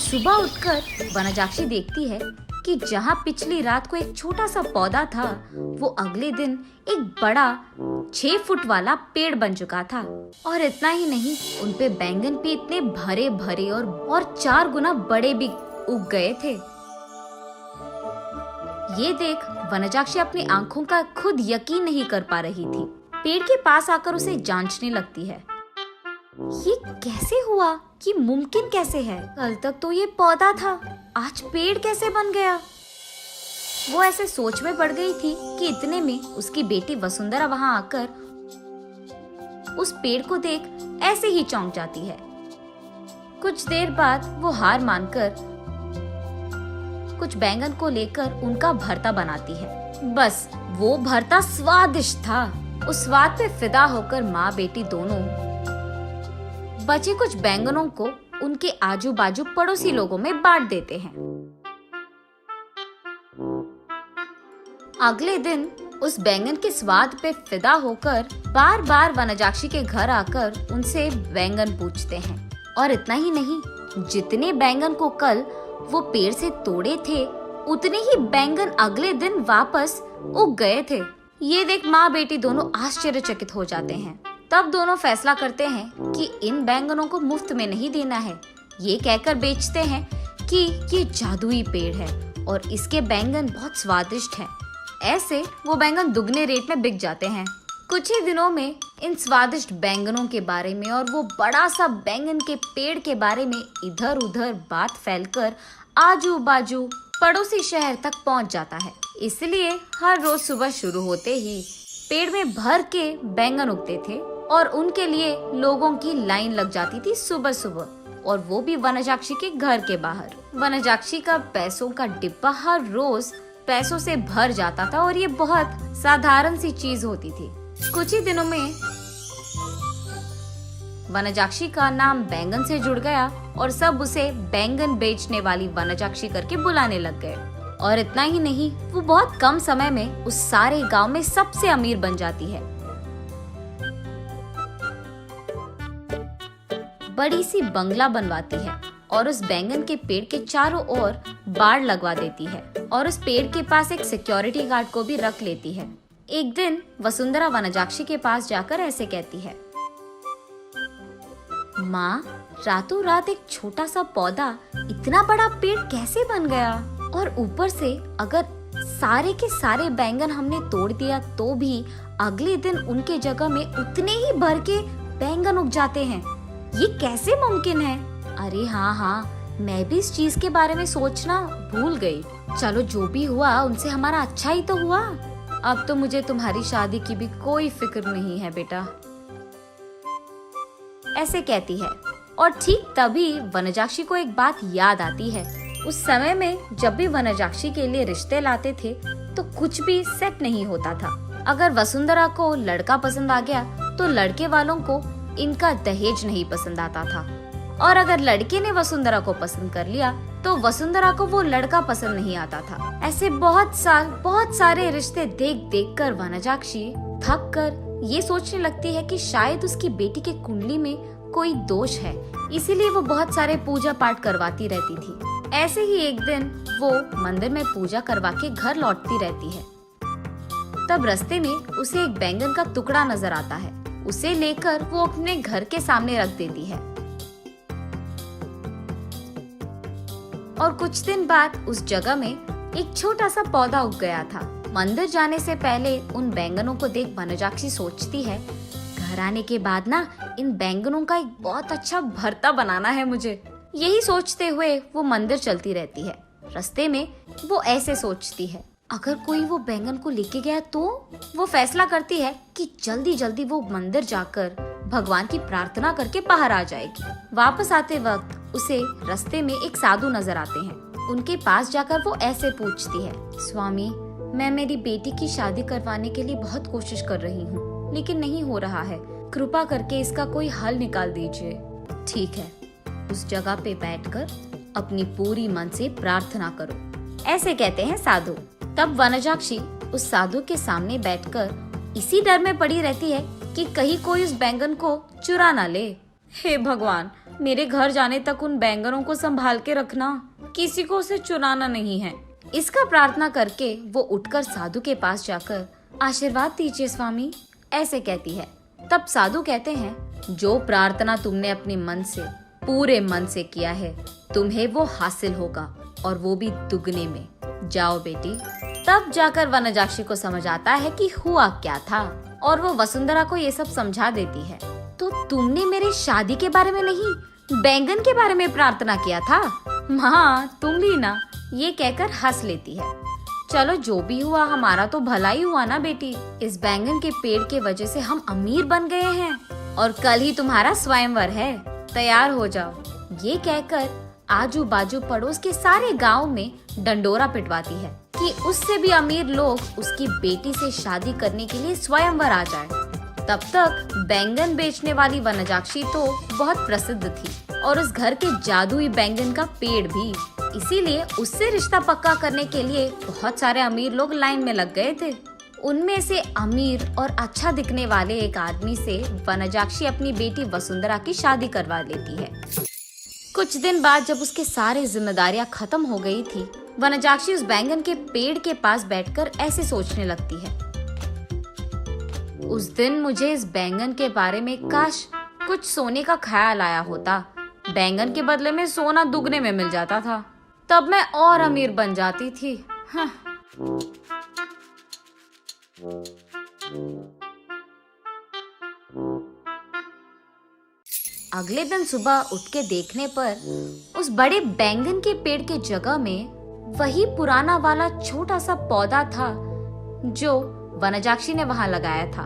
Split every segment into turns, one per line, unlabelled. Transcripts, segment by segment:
सुबह उठकर वनजाक्षी देखती है कि जहाँ पिछली रात को एक छोटा सा पौधा था, वो अगले दिन एक बड़ा 6 फुट वाला पेड़ बन चुका था। और इतना ही नहीं, उनपे बैंगन भी इतने भरे भरे और 4 गुना बड़े भी उग गए थे। ये देख वनजाक्षी अपनी आंखों का खुद यकीन नहीं कर पा रही थी। पेड़ के पास आकर उसे जांचने लगती है। ये कैसे हुआ? कि मुमकिन कैसे है? कल तक तो ये पौधा था, आज पेड़ कैसे बन गया? वो ऐसे सोच में पड़ गई थी कि इतने में उसकी बेटी वसुंधरा वहां आकर उस पेड़ को देख ऐसे ही चौंक जाती है। कुछ देर बाद वो हार मानकर कुछ बैंगन को लेकर उनका भरता बनाती है। बस वो भरता स्वादिष्ट था। उस स्वाद पे फिदा होकर माँ बेटी दोनों बचे कुछ बैंगनों को उनके आजू बाजू पड़ोसी लोगों में बांट देते हैं। अगले दिन उस बैंगन के स्वाद पे फिदा होकर बार बार वनजाक्षी के घर आकर उनसे बैंगन पूछते हैं। और इतना ही नहीं, जितने बैंगन को कल वो पेड़ से तोड़े थे, उतने ही बैंगन अगले दिन वापस उग गए थे। ये देख माँ बेटी दोनों आश्चर्यचकित हो जाते हैं। तब दोनों फैसला करते हैं कि इन बैंगनों को मुफ्त में नहीं देना है। ये कहकर बेचते हैं कि ये जादुई पेड़ है और इसके बैंगन बहुत स्वादिष्ट हैं। ऐसे वो बैंगन दुगने रेट में बिक जाते हैं। कुछ ही दिनों में इन स्वादिष्ट बैंगनों के बारे में और वो बड़ा सा बैंगन के पेड़ के बारे में इधर उधर बात फैलकर आजू बाजू पड़ोसी शहर तक पहुंच जाता है। इसलिए हर रोज सुबह शुरू होते ही पेड़ में भर के बैंगन उगते थे और उनके लिए लोगों की लाइन लग जाती थी सुबह सुबह, और वो भी वनजाक्षी के घर के बाहर। वनजाक्षी का पैसों का डिब्बा हर रोज पैसों से भर जाता था और ये बहुत साधारण सी चीज होती थी। कुछ ही दिनों में वनजाक्षी का नाम बैंगन से जुड़ गया और सब उसे बैंगन बेचने वाली वनजाक्षी करके बुलाने लग गए। और इतना ही नहीं, वो बहुत कम समय में उस सारे गांव में सबसे अमीर बन जाती है। बड़ी सी बंगला बनवाती है और उस बैंगन के पेड़ के चारों ओर बाड़ लगवा देती है और उस पेड़ के पास एक सिक्योरिटी गार्ड को भी रख लेती है। एक दिन वसुंधरा वनजाक्षी के पास जाकर ऐसे कहती है, माँ, रातों रात एक छोटा सा पौधा इतना बड़ा पेड़ कैसे बन गया? और ऊपर से अगर सारे के सारे बैंगन हमने तोड़ दिया तो भी अगले दिन उनके जगह में उतने ही भर के बैंगन उग जाते हैं। ये कैसे मुमकिन है? अरे हाँ, मैं भी इस चीज के बारे में सोचना भूल गई। चलो जो भी हुआ उनसे हमारा अच्छा ही तो हुआ। अब तो मुझे तुम्हारी शादी की भी कोई फिक्र नहीं है बेटा, ऐसे कहती है। और ठीक तभी वनजाक्षी को एक बात याद आती है। उस समय में जब भी वनजाक्षी के लिए रिश्ते लाते थे तो कुछ भी सेट नहीं होता था। अगर वसुंधरा को लड़का पसंद आ गया तो लड़के वालों को इनका दहेज नहीं पसंद आता था, और अगर लड़के ने वसुंधरा को पसंद कर लिया तो वसुंधरा को वो लड़का पसंद नहीं आता था। ऐसे बहुत सारे रिश्ते देख देख कर वनजाक्षी थक कर ये सोचने लगती है कि शायद उसकी बेटी के कुंडली में कोई दोष है, इसीलिए वो बहुत सारे पूजा पाठ करवाती रहती थी। ऐसे ही एक दिन वो मंदिर में पूजा करवा के घर लौटती रहती है। तब रास्ते में उसे एक बैंगन का टुकड़ा नजर आता है। उसे लेकर वो अपने घर के सामने रख देती है। और कुछ दिन बाद उस जगह में एक छोटा सा पौधा उग गया था। मंदिर जाने से पहले उन बैंगनों को देख वनजाक्षी सोचती है, घर आने के बाद ना इन बैंगनों का एक बहुत अच्छा भरता बनाना है मुझे। यही सोचते हुए वो मंदिर चलती रहती है। रास्ते में वो ऐसे सोचती है, अगर कोई वो बैंगन को लेके गया तो वो फैसला करती है कि जल्दी जल्दी वो मंदिर जाकर भगवान की प्रार्थना करके बाहर आ जाएगी। वापस आते वक्त उसे रास्ते में एक साधु नजर आते हैं। उनके पास जाकर वो ऐसे पूछती है, स्वामी, मैं मेरी बेटी की शादी करवाने के लिए बहुत कोशिश कर रही हूँ, लेकिन नहीं हो रहा है। कृपा करके इसका कोई हल निकाल दीजिए। ठीक है, उस जगह पे बैठकर अपनी पूरी मन से प्रार्थना करो, ऐसे कहते हैं साधु। तब वनजाक्षी उस साधु के सामने बैठकर इसी डर में पड़ी रहती है कि कहीं कोई उस बैंगन को चुरा ना ले। हे भगवान, मेरे घर जाने तक उन बैंगनों को संभाल के रखना, किसी को उसे चुराना नहीं है। इसका प्रार्थना करके वो उठकर साधु के पास जाकर आशीर्वाद दीजिए स्वामी, ऐसे कहती है। तब साधु कहते हैं, जो प्रार्थना तुमने अपने मन से, पूरे मन से किया है, तुम्हें वो हासिल होगा, और वो भी दुगने में। जाओ बेटी। तब जाकर वनजाक्षी को समझ आता है कि हुआ क्या था, और वो वसुंधरा को ये सब समझा देती है। तो तुमने मेरे शादी के बारे में नहीं, बैंगन के बारे में प्रार्थना किया था? हाँ, तुम भी ना, ये कहकर हंस लेती है। चलो जो भी हुआ, हमारा तो भला ही हुआ ना बेटी। इस बैंगन के पेड़ के वजह से हम अमीर बन गए हैं, और कल ही तुम्हारा स्वयंवर है, तैयार हो जाओ। ये कहकर आजू बाजू पड़ोस के सारे गांव में डंडोरा पिटवाती है कि उससे भी अमीर लोग उसकी बेटी से शादी करने के लिए स्वयंवर आ जाए। तब तक बैंगन बेचने वाली वनजाक्षी तो बहुत प्रसिद्ध थी, और उस घर के जादुई बैंगन का पेड़ भी। इसीलिए उससे रिश्ता पक्का करने के लिए बहुत सारे अमीर लोग लाइन में लग गए थे। उनमें से अमीर और अच्छा दिखने वाले एक आदमी से वनजाक्षी अपनी बेटी वसुंधरा की शादी करवा लेती है। कुछ दिन बाद जब उसके सारे जिम्मेदारियां खत्म हो गई थी, वनजाक्षी उस बैंगन के पेड़ के पास बैठकर ऐसे सोचने लगती है, उस दिन मुझे इस बैंगन के बारे में काश कुछ सोने का ख्याल आया होता। बैंगन के बदले में सोना दुगने में मिल जाता था, तब मैं और अमीर बन जाती थी। हाँ। अगले दिन सुबह उठ के देखने पर उस बड़े बैंगन के पेड़ के जगह में वही पुराना वाला छोटा सा पौधा था जो वनजाक्षी ने वहां लगाया था।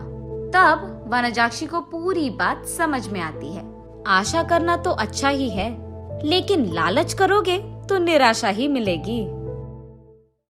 तब वनजाक्षी को पूरी बात समझ में आती है। आशा करना तो अच्छा ही है, लेकिन लालच करोगे तो निराशा ही मिलेगी।